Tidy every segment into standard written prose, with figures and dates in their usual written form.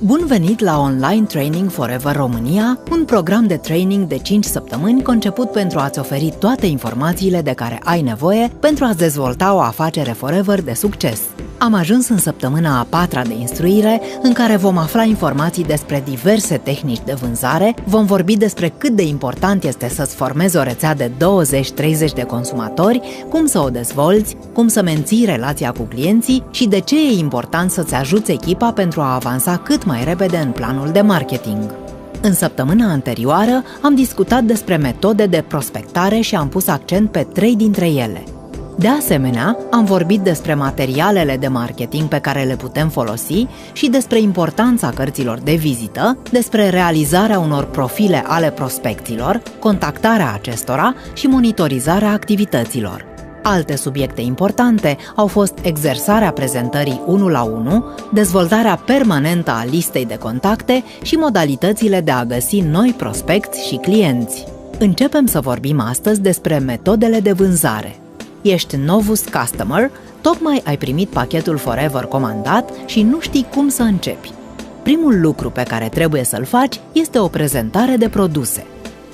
Bun venit la Online Training Forever România, un program de training de 5 săptămâni conceput pentru a-ți oferi toate informațiile de care ai nevoie pentru a-ți dezvolta o afacere forever de succes. Am ajuns în săptămâna a 4-a de instruire, în care vom afla informații despre diverse tehnici de vânzare, vom vorbi despre cât de important este să-ți formezi o rețea de 20-30 de consumatori, cum să o dezvolți, cum să menții relația cu clienții și de ce e important să-ți ajuți echipa pentru a avansa cât mai repede în planul de marketing. În săptămâna anterioară am discutat despre metode de prospectare și am pus accent pe 3 dintre ele. De asemenea, am vorbit despre materialele de marketing pe care le putem folosi și despre importanța cărților de vizită, despre realizarea unor profile ale prospecților, contactarea acestora și monitorizarea activităților. Alte subiecte importante au fost exersarea prezentării 1 la 1, dezvoltarea permanentă a listei de contacte și modalitățile de a găsi noi prospecți și clienți. Începem să vorbim astăzi despre metodele de vânzare. Ești novus customer, tocmai ai primit pachetul Forever comandat și nu știi cum să începi. Primul lucru pe care trebuie să-l faci este o prezentare de produse.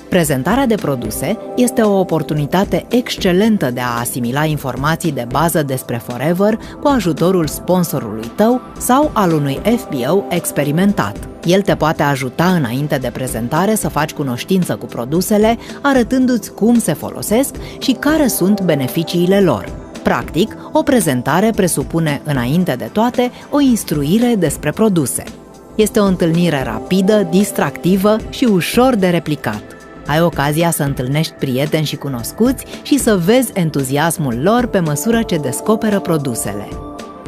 Prezentarea de produse este o oportunitate excelentă de a asimila informații de bază despre Forever cu ajutorul sponsorului tău sau al unui FBO experimentat. El te poate ajuta înainte de prezentare să faci cunoștință cu produsele, arătându-ți cum se folosesc și care sunt beneficiile lor. Practic, o prezentare presupune, înainte de toate, o instruire despre produse. Este o întâlnire rapidă, distractivă și ușor de replicat. Ai ocazia să întâlnești prieteni și cunoscuți și să vezi entuziasmul lor pe măsură ce descoperă produsele.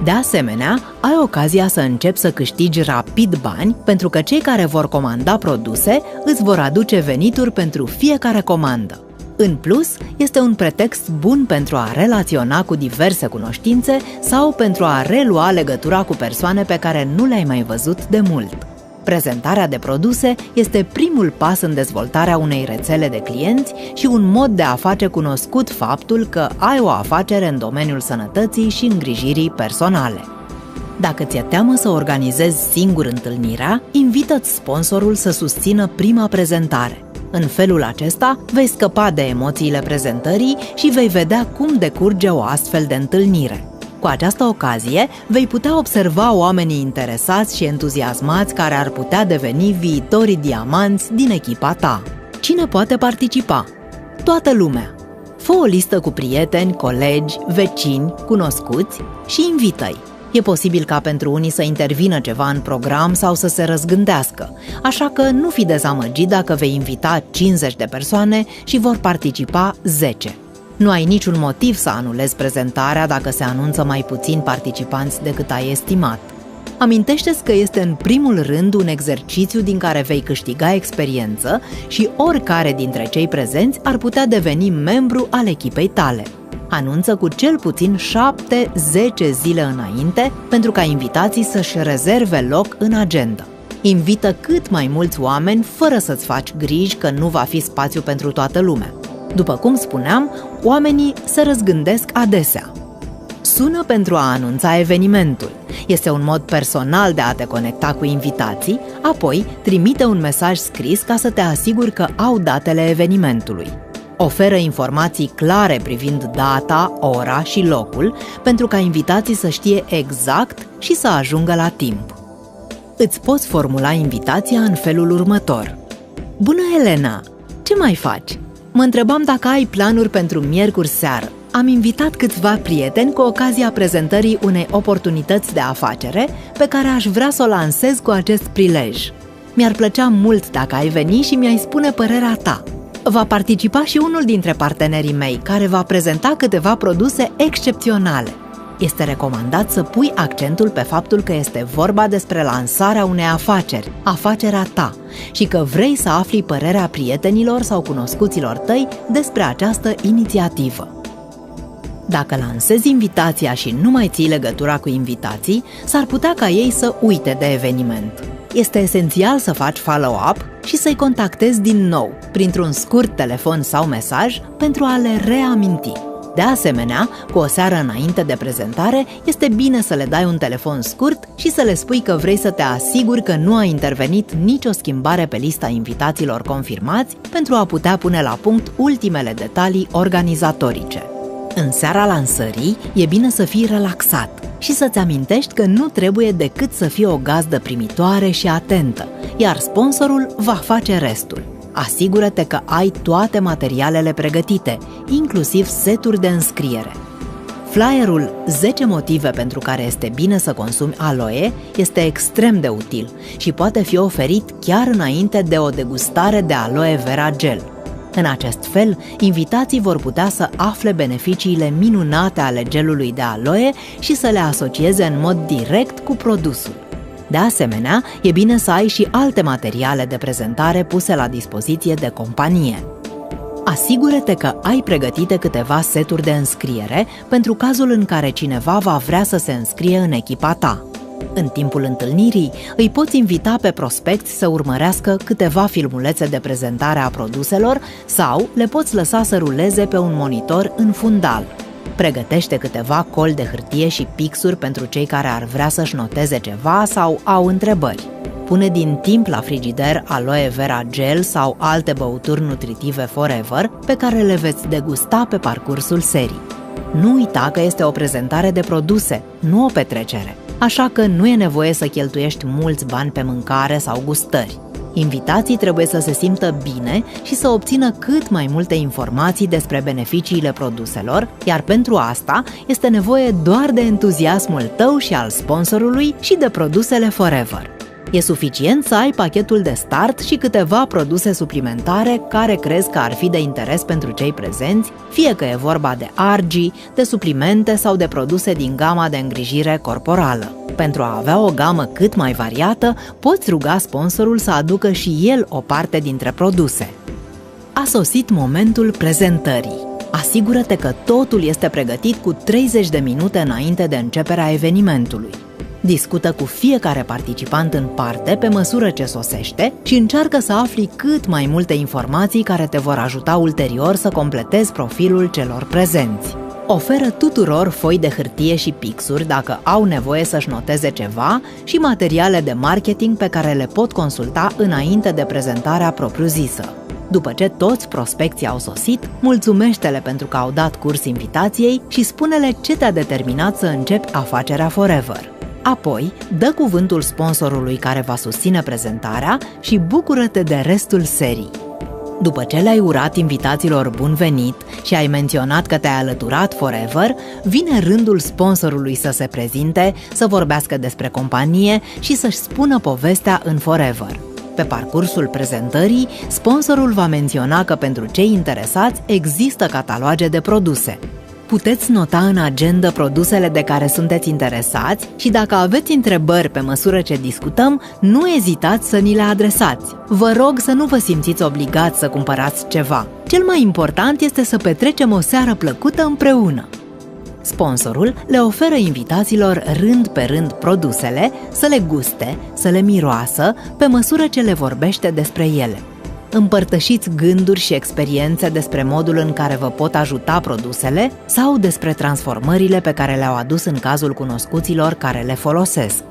De asemenea, ai ocazia să începi să câștigi rapid bani, pentru că cei care vor comanda produse îți vor aduce venituri pentru fiecare comandă. În plus, este un pretext bun pentru a relaționa cu diverse cunoștințe sau pentru a relua legătura cu persoane pe care nu le-ai mai văzut de mult. Prezentarea de produse este primul pas în dezvoltarea unei rețele de clienți și un mod de a face cunoscut faptul că ai o afacere în domeniul sănătății și îngrijirii personale. Dacă ți-e teamă să organizezi singur întâlnirea, invită-ți sponsorul să susțină prima prezentare. În felul acesta, vei scăpa de emoțiile prezentării și vei vedea cum decurge o astfel de întâlnire. Cu această ocazie, vei putea observa oamenii interesați și entuziasmați care ar putea deveni viitorii diamanți din echipa ta. Cine poate participa? Toată lumea! Fă o listă cu prieteni, colegi, vecini, cunoscuți și invită-i. E posibil ca pentru unii să intervină ceva în program sau să se răzgândească, așa că nu fi dezamăgit dacă vei invita 50 de persoane și vor participa 10. Nu ai niciun motiv să anulezi prezentarea dacă se anunță mai puțini participanți decât ai estimat. Amintește-ți că este în primul rând un exercițiu din care vei câștiga experiență și oricare dintre cei prezenți ar putea deveni membru al echipei tale. Anunță cu cel puțin 7-10 zile înainte pentru ca invitații să-și rezerve loc în agenda. Invită cât mai mulți oameni fără să-ți faci griji că nu va fi spațiu pentru toată lumea. După cum spuneam, oamenii se răzgândesc adesea. Sună pentru a anunța evenimentul. Este un mod personal de a te conecta cu invitații, apoi trimite un mesaj scris ca să te asiguri că au datele evenimentului. Oferă informații clare privind data, ora și locul, pentru ca invitații să știe exact și să ajungă la timp. Îți poți formula invitația în felul următor. Bună, Elena! Ce mai faci? Mă întrebam dacă ai planuri pentru miercuri seară. Am invitat câțiva prieteni cu ocazia prezentării unei oportunități de afacere pe care aș vrea să o lansez cu acest prilej. Mi-ar plăcea mult dacă ai veni și mi-ai spune părerea ta. Va participa și unul dintre partenerii mei, care va prezenta câteva produse excepționale. Este recomandat să pui accentul pe faptul că este vorba despre lansarea unei afaceri, afacerea ta, și că vrei să afli părerea prietenilor sau cunoscuților tăi despre această inițiativă. Dacă lansezi invitația și nu mai ții legătura cu invitații, s-ar putea ca ei să uite de eveniment. Este esențial să faci follow-up și să-i contactezi din nou, printr-un scurt telefon sau mesaj, pentru a le reaminti. De asemenea, cu o seară înainte de prezentare, este bine să le dai un telefon scurt și să le spui că vrei să te asiguri că nu a intervenit nicio schimbare pe lista invitaților confirmați pentru a putea pune la punct ultimele detalii organizatorice. În seara lansării, e bine să fii relaxat și să-ți amintești că nu trebuie decât să fii o gazdă primitoare și atentă, iar sponsorul va face restul. Asigură-te că ai toate materialele pregătite, inclusiv seturi de înscriere. Flyerul 10 motive pentru care este bine să consumi aloe este extrem de util și poate fi oferit chiar înainte de o degustare de aloe vera gel. În acest fel, invitații vor putea să afle beneficiile minunate ale gelului de aloe și să le asocieze în mod direct cu produsul. De asemenea, e bine să ai și alte materiale de prezentare puse la dispoziție de companie. Asigură-te că ai pregătite câteva seturi de înscriere pentru cazul în care cineva va vrea să se înscrie în echipa ta. În timpul întâlnirii, îi poți invita pe prospecți să urmărească câteva filmulețe de prezentare a produselor sau le poți lăsa să ruleze pe un monitor în fundal. Pregătește câteva coli de hârtie și pixuri pentru cei care ar vrea să-și noteze ceva sau au întrebări. Pune din timp la frigider aloe vera gel sau alte băuturi nutritive Forever pe care le veți degusta pe parcursul serii. Nu uita că este o prezentare de produse, nu o petrecere, așa că nu e nevoie să cheltuiești mulți bani pe mâncare sau gustări. Invitații trebuie să se simtă bine și să obțină cât mai multe informații despre beneficiile produselor, iar pentru asta este nevoie doar de entuziasmul tău și al sponsorului și de produsele Forever. E suficient să ai pachetul de start și câteva produse suplimentare care crezi că ar fi de interes pentru cei prezenți, fie că e vorba de argii, de suplimente sau de produse din gama de îngrijire corporală. Pentru a avea o gamă cât mai variată, poți ruga sponsorul să aducă și el o parte dintre produse. A sosit momentul prezentării. Asigură-te că totul este pregătit cu 30 de minute înainte de începerea evenimentului. Discută cu fiecare participant în parte pe măsură ce sosește și încearcă să afli cât mai multe informații care te vor ajuta ulterior să completezi profilul celor prezenți. Oferă tuturor foi de hârtie și pixuri dacă au nevoie să-și noteze ceva și materiale de marketing pe care le pot consulta înainte de prezentarea propriu-zisă. După ce toți prospecții au sosit, mulțumește-le pentru că au dat curs invitației și spune-le ce te-a determinat să începi afacerea Forever. Apoi, dă cuvântul sponsorului care va susține prezentarea și bucură-te de restul serii. După ce le-ai urat invitaților bun venit și ai menționat că te-ai alăturat Forever, vine rândul sponsorului să se prezinte, să vorbească despre companie și să-și spună povestea în Forever. Pe parcursul prezentării, sponsorul va menționa că pentru cei interesați există cataloage de produse. Puteți nota în agenda produsele de care sunteți interesați și dacă aveți întrebări pe măsură ce discutăm, nu ezitați să ni le adresați. Vă rog să nu vă simțiți obligați să cumpărați ceva. Cel mai important este să petrecem o seară plăcută împreună. Sponsorul le oferă invitaților rând pe rând produsele, să le guste, să le miroasă, pe măsură ce le vorbește despre ele. Împărtășiți gânduri și experiențe despre modul în care vă pot ajuta produsele sau despre transformările pe care le-au adus în cazul cunoscuților care le folosesc.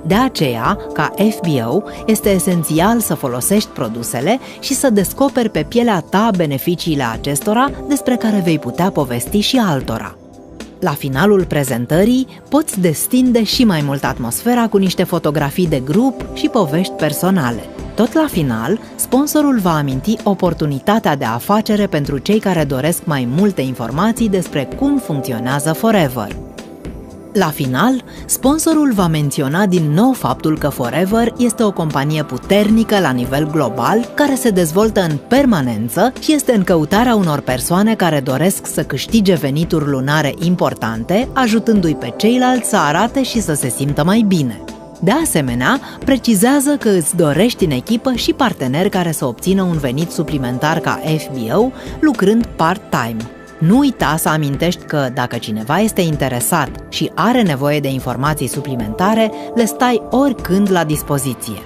De aceea, ca FBO, este esențial să folosești produsele și să descoperi pe pielea ta beneficiile acestora despre care vei putea povesti și altora. La finalul prezentării, poți destinde și mai mult atmosfera cu niște fotografii de grup și povești personale. Tot la final, sponsorul va aminti oportunitatea de afacere pentru cei care doresc mai multe informații despre cum funcționează Forever. La final, sponsorul va menționa din nou faptul că Forever este o companie puternică la nivel global, care se dezvoltă în permanență și este în căutarea unor persoane care doresc să câștige venituri lunare importante, ajutându-i pe ceilalți să arate și să se simtă mai bine. De asemenea, precizează că îți dorești în echipă și parteneri care să obțină un venit suplimentar ca FBO, lucrând part-time. Nu uita să amintești că dacă cineva este interesat și are nevoie de informații suplimentare, le stai oricând la dispoziție.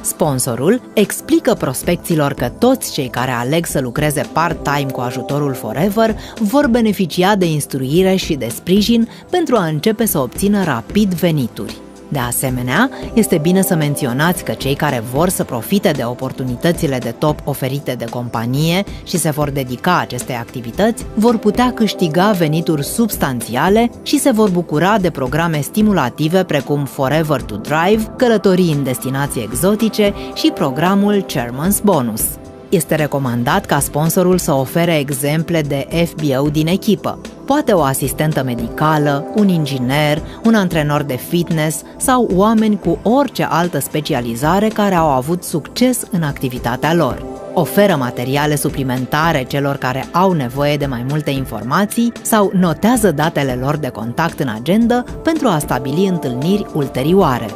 Sponsorul explică prospecților că toți cei care aleg să lucreze part-time cu ajutorul Forever vor beneficia de instruire și de sprijin pentru a începe să obțină rapid venituri. De asemenea, este bine să menționați că cei care vor să profite de oportunitățile de top oferite de companie și se vor dedica acestei activități, vor putea câștiga venituri substanțiale și se vor bucura de programe stimulative precum Forever to Drive, călătorii în destinații exotice și programul Chairman's Bonus. Este recomandat ca sponsorul să ofere exemple de FBO din echipă. Poate o asistentă medicală, un inginer, un antrenor de fitness sau oameni cu orice altă specializare care au avut succes în activitatea lor. Oferă materiale suplimentare celor care au nevoie de mai multe informații sau notează datele lor de contact în agenda pentru a stabili întâlniri ulterioare.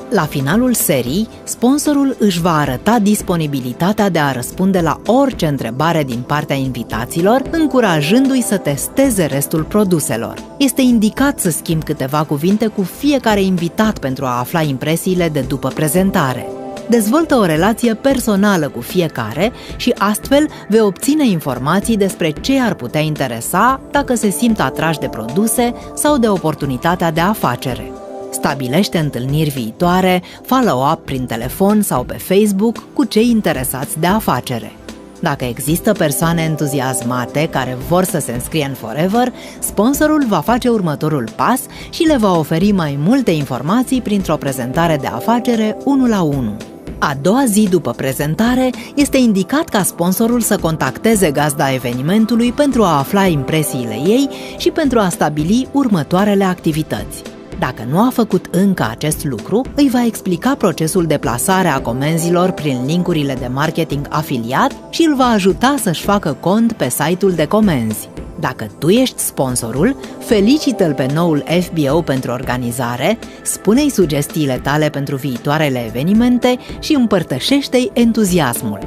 La finalul serii, sponsorul își va arăta disponibilitatea de a răspunde la orice întrebare din partea invitaților, încurajându-i să testeze restul produselor. Este indicat să schimbi câteva cuvinte cu fiecare invitat pentru a afla impresiile de după prezentare. Dezvoltă o relație personală cu fiecare și astfel vei obține informații despre ce ar putea interesa dacă se simt atrași de produse sau de oportunitatea de afacere. Stabilește întâlniri viitoare, follow-up prin telefon sau pe Facebook cu cei interesați de afacere. Dacă există persoane entuziasmate care vor să se înscrie în Forever, sponsorul va face următorul pas și le va oferi mai multe informații printr-o prezentare de afacere 1-la-1. A doua zi după prezentare, este indicat ca sponsorul să contacteze gazda evenimentului pentru a afla impresiile ei și pentru a stabili următoarele activități. Dacă nu a făcut încă acest lucru, îi va explica procesul de plasare a comenzilor prin linkurile de marketing afiliat și îl va ajuta să-și facă cont pe site-ul de comenzi. Dacă tu ești sponsorul, felicită-l pe noul FBO pentru organizare, spune-i sugestiile tale pentru viitoarele evenimente și împărtășește-i entuziasmul.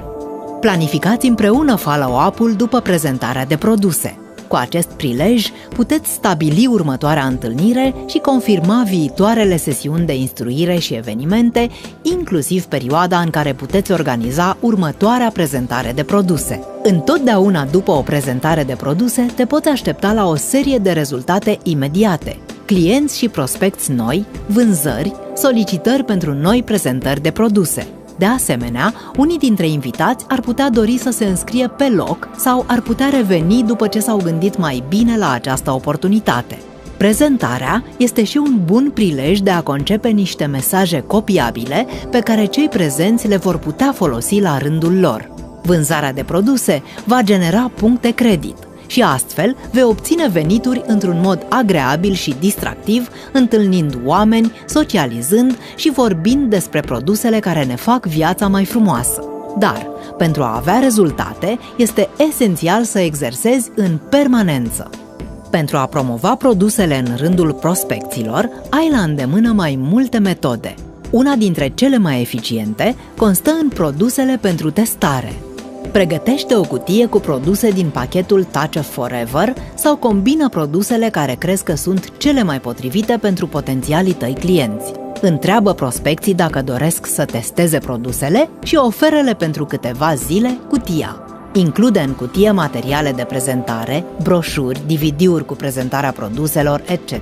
Planificați împreună follow-up-ul după prezentarea de produse. Cu acest prilej, puteți stabili următoarea întâlnire și confirma viitoarele sesiuni de instruire și evenimente, inclusiv perioada în care puteți organiza următoarea prezentare de produse. Întotdeauna după o prezentare de produse, te poți aștepta la o serie de rezultate imediate: clienți și prospecți noi, vânzări, solicitări pentru noi prezentări de produse. De asemenea, unii dintre invitați ar putea dori să se înscrie pe loc sau ar putea reveni după ce s-au gândit mai bine la această oportunitate. Prezentarea este și un bun prilej de a concepe niște mesaje copiabile pe care cei prezenți le vor putea folosi la rândul lor. Vânzarea de produse va genera puncte credit și astfel vei obține venituri într-un mod agreabil și distractiv, întâlnind oameni, socializând și vorbind despre produsele care ne fac viața mai frumoasă. Dar, pentru a avea rezultate, este esențial să exersezi în permanență. Pentru a promova produsele în rândul prospecților, ai la îndemână mai multe metode. Una dintre cele mai eficiente constă în produsele pentru testare. Pregătește o cutie cu produse din pachetul Touch of Forever sau combină produsele care crezi că sunt cele mai potrivite pentru potențialii tăi clienți. Întreabă prospecții dacă doresc să testeze produsele și oferă-le pentru câteva zile cutia. Include în cutie materiale de prezentare, broșuri, DVD-uri cu prezentarea produselor, etc.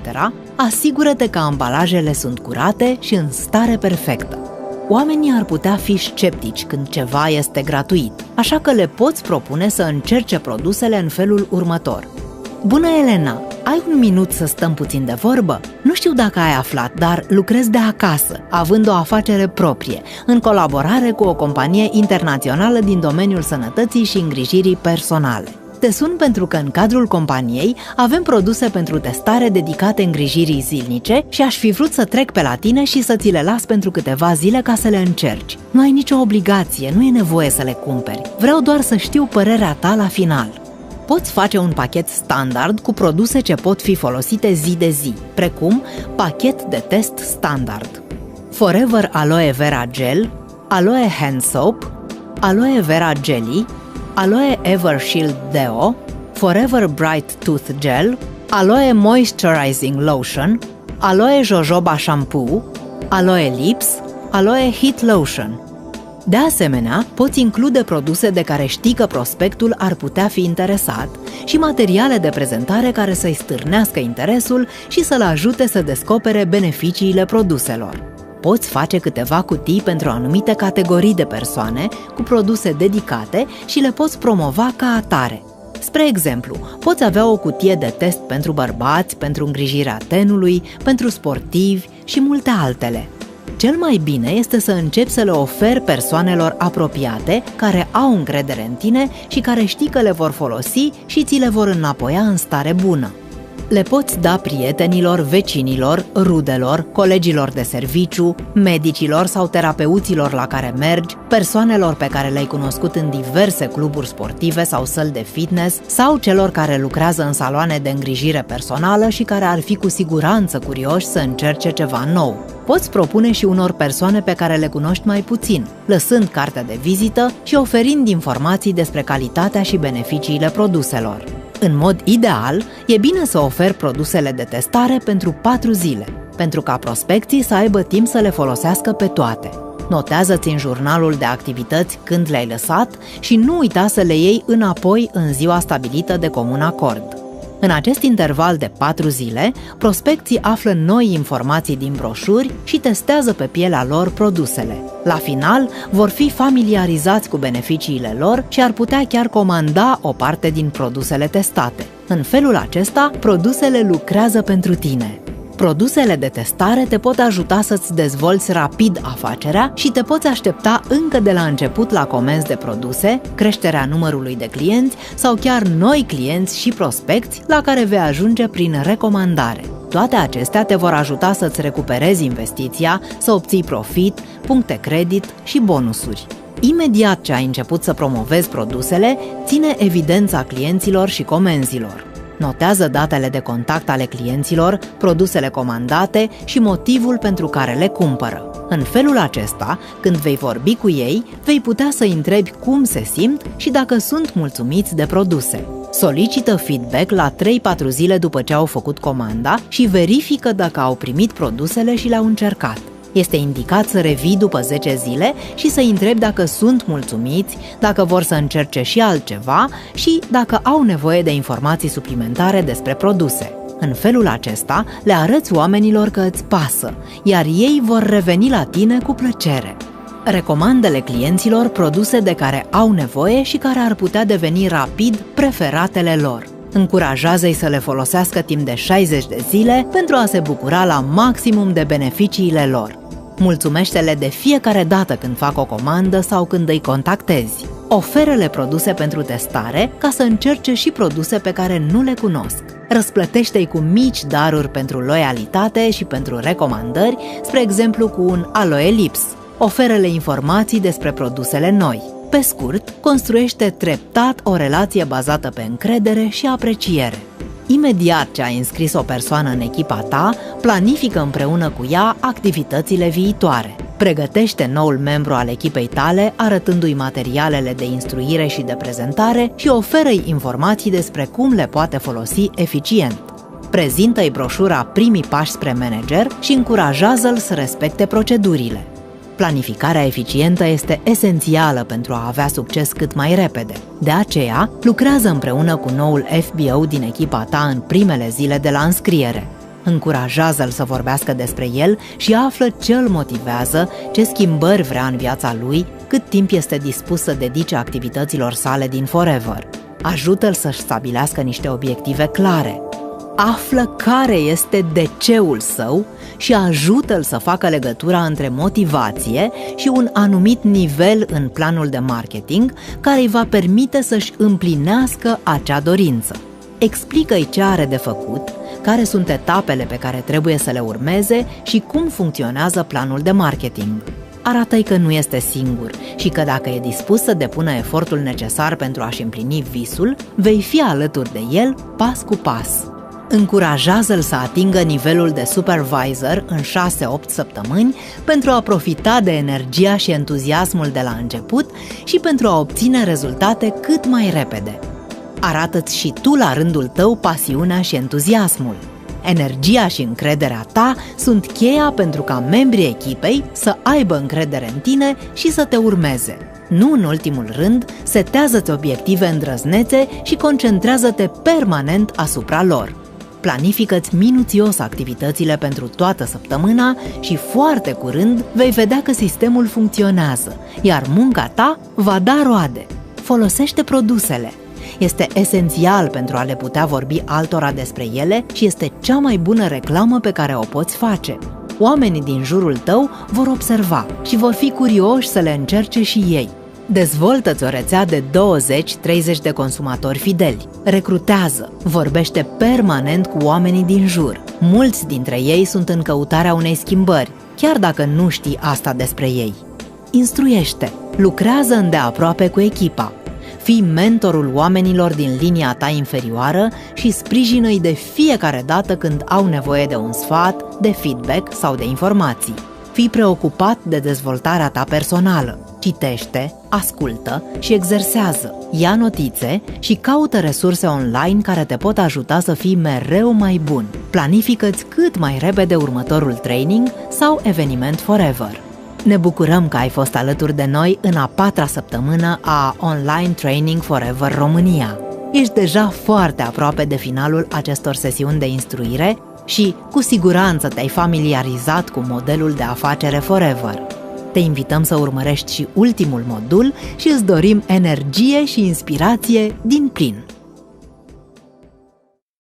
Asigură-te că ambalajele sunt curate și în stare perfectă. Oamenii ar putea fi sceptici când ceva este gratuit, așa că le poți propune să încerce produsele în felul următor. Bună, Elena! Ai un minut să stăm puțin de vorbă? Nu știu dacă ai aflat, dar lucrez de acasă, având o afacere proprie, în colaborare cu o companie internațională din domeniul sănătății și îngrijirii personale. Te sun pentru că în cadrul companiei avem produse pentru testare dedicate îngrijirii zilnice și aș fi vrut să trec pe la tine și să ți le las pentru câteva zile ca să le încerci. Nu ai nicio obligație, nu e nevoie să le cumperi. Vreau doar să știu părerea ta la final. Poți face un pachet standard cu produse ce pot fi folosite zi de zi, precum pachet de test standard: Forever Aloe Vera Gel, Aloe Hand Soap, Aloe Vera Jelly, Aloe Evershield Deo, Forever Bright Tooth Gel, Aloe Moisturizing Lotion, Aloe Jojoba Shampoo, Aloe Lips, Aloe Heat Lotion. De asemenea, poți include produse de care știi că prospectul ar putea fi interesat și materiale de prezentare care să-i stârnească interesul și să-l ajute să descopere beneficiile produselor. Poți face câteva cutii pentru anumite categorii de persoane cu produse dedicate și le poți promova ca atare. Spre exemplu, poți avea o cutie de test pentru bărbați, pentru îngrijirea tenului, pentru sportivi și multe altele. Cel mai bine este să începi să le oferi persoanelor apropiate, care au încredere în tine și care știi că le vor folosi și ți le vor înapoia în stare bună. Le poți da prietenilor, vecinilor, rudelor, colegilor de serviciu, medicilor sau terapeuților la care mergi, persoanelor pe care le-ai cunoscut în diverse cluburi sportive sau săli de fitness sau celor care lucrează în saloane de îngrijire personală și care ar fi cu siguranță curioși să încerce ceva nou. Poți propune și unor persoane pe care le cunoști mai puțin, lăsând cartea de vizită și oferind informații despre calitatea și beneficiile produselor. În mod ideal, e bine să oferi produsele de testare pentru 4 zile, pentru ca prospecții să aibă timp să le folosească pe toate. Notează-ți în jurnalul de activități când le-ai lăsat și nu uita să le iei înapoi în ziua stabilită de comun acord. În acest interval de 4 zile, prospecții află noi informații din broșuri și testează pe pielea lor produsele. La final, vor fi familiarizați cu beneficiile lor și ar putea chiar comanda o parte din produsele testate. În felul acesta, produsele lucrează pentru tine. Produsele de testare te pot ajuta să-ți dezvolți rapid afacerea și te poți aștepta încă de la început la comenzi de produse, creșterea numărului de clienți sau chiar noi clienți și prospecți la care vei ajunge prin recomandare. Toate acestea te vor ajuta să-ți recuperezi investiția, să obții profit, puncte credit și bonusuri. Imediat ce ai început să promovezi produsele, ține evidența clienților și comenzilor. Notează datele de contact ale clienților, produsele comandate și motivul pentru care le cumpără. În felul acesta, când vei vorbi cu ei, vei putea să-i întrebi cum se simt și dacă sunt mulțumiți de produse. Solicită feedback la 3-4 zile după ce au făcut comanda și verifică dacă au primit produsele și le-au încercat. Este indicat să revii după 10 zile și să-i întrebi dacă sunt mulțumiți, dacă vor să încerce și altceva și dacă au nevoie de informații suplimentare despre produse. În felul acesta, le arăți oamenilor că îți pasă, iar ei vor reveni la tine cu plăcere. Recomandă-le clienților produse de care au nevoie și care ar putea deveni rapid preferatele lor. Încurajează-i să le folosească timp de 60 de zile pentru a se bucura la maximum de beneficiile lor. Mulțumește-le de fiecare dată când fac o comandă sau când îi contactezi. Oferă-le produse pentru testare ca să încerce și produse pe care nu le cunosc. Răsplătește-i cu mici daruri pentru loialitate și pentru recomandări, spre exemplu cu un Aloe Lips. Oferă-le informații despre produsele noi. Pe scurt, construiește treptat o relație bazată pe încredere și apreciere. Imediat ce ai înscris o persoană în echipa ta, planifică împreună cu ea activitățile viitoare. Pregătește noul membru al echipei tale, arătându-i materialele de instruire și de prezentare și oferă-i informații despre cum le poate folosi eficient. Prezintă-i broșura Primii pași spre manager și încurajează-l să respecte procedurile. Planificarea eficientă este esențială pentru a avea succes cât mai repede. De aceea, lucrează împreună cu noul FBO din echipa ta în primele zile de la înscriere. Încurajează-l să vorbească despre el și află ce îl motivează, ce schimbări vrea în viața lui, cât timp este dispus să dedice activităților sale din Forever. Ajută-l să-și stabilească niște obiective clare. Află care este de-ceul său și ajută-l să facă legătura între motivație și un anumit nivel în planul de marketing care îi va permite să-și împlinească acea dorință. Explică-i ce are de făcut, care sunt etapele pe care trebuie să le urmeze și cum funcționează planul de marketing. Arată-i că nu este singur și că dacă e dispus să depună efortul necesar pentru a-și împlini visul, vei fi alături de el pas cu pas. Încurajează-l să atingă nivelul de supervisor în 6-8 săptămâni pentru a profita de energia și entuziasmul de la început și pentru a obține rezultate cât mai repede. Arată-ți și tu la rândul tău pasiunea și entuziasmul. Energia și încrederea ta sunt cheia pentru ca membrii echipei să aibă încredere în tine și să te urmeze. Nu în ultimul rând, setează-ți obiective îndrăznețe și concentrează-te permanent asupra lor. Planifică-ți minuțios activitățile pentru toată săptămâna și foarte curând vei vedea că sistemul funcționează, iar munca ta va da roade. Folosește produsele. Este esențial pentru a le putea vorbi altora despre ele și este cea mai bună reclamă pe care o poți face. Oamenii din jurul tău vor observa și vor fi curioși să le încerce și ei. Dezvoltă-ți o rețea de 20-30 de consumatori fideli. Recrutează, vorbește permanent cu oamenii din jur. Mulți dintre ei sunt în căutarea unei schimbări, chiar dacă nu știi asta despre ei. Instruiește, lucrează îndeaproape cu echipa. Fii mentorul oamenilor din linia ta inferioară și sprijină-i de fiecare dată când au nevoie de un sfat, de feedback sau de informații. Fii preocupat de dezvoltarea ta personală. Citește, ascultă și exersează. Ia notițe și caută resurse online care te pot ajuta să fii mereu mai bun. Planifică-ți cât mai repede următorul training sau eveniment forever. Ne bucurăm că ai fost alături de noi în a 4-a săptămână a Online Training Forever România. Ești deja foarte aproape de finalul acestor sesiuni de instruire și, cu siguranță, te-ai familiarizat cu modelul de afacere Forever. Te invităm să urmărești și ultimul modul și îți dorim energie și inspirație din plin.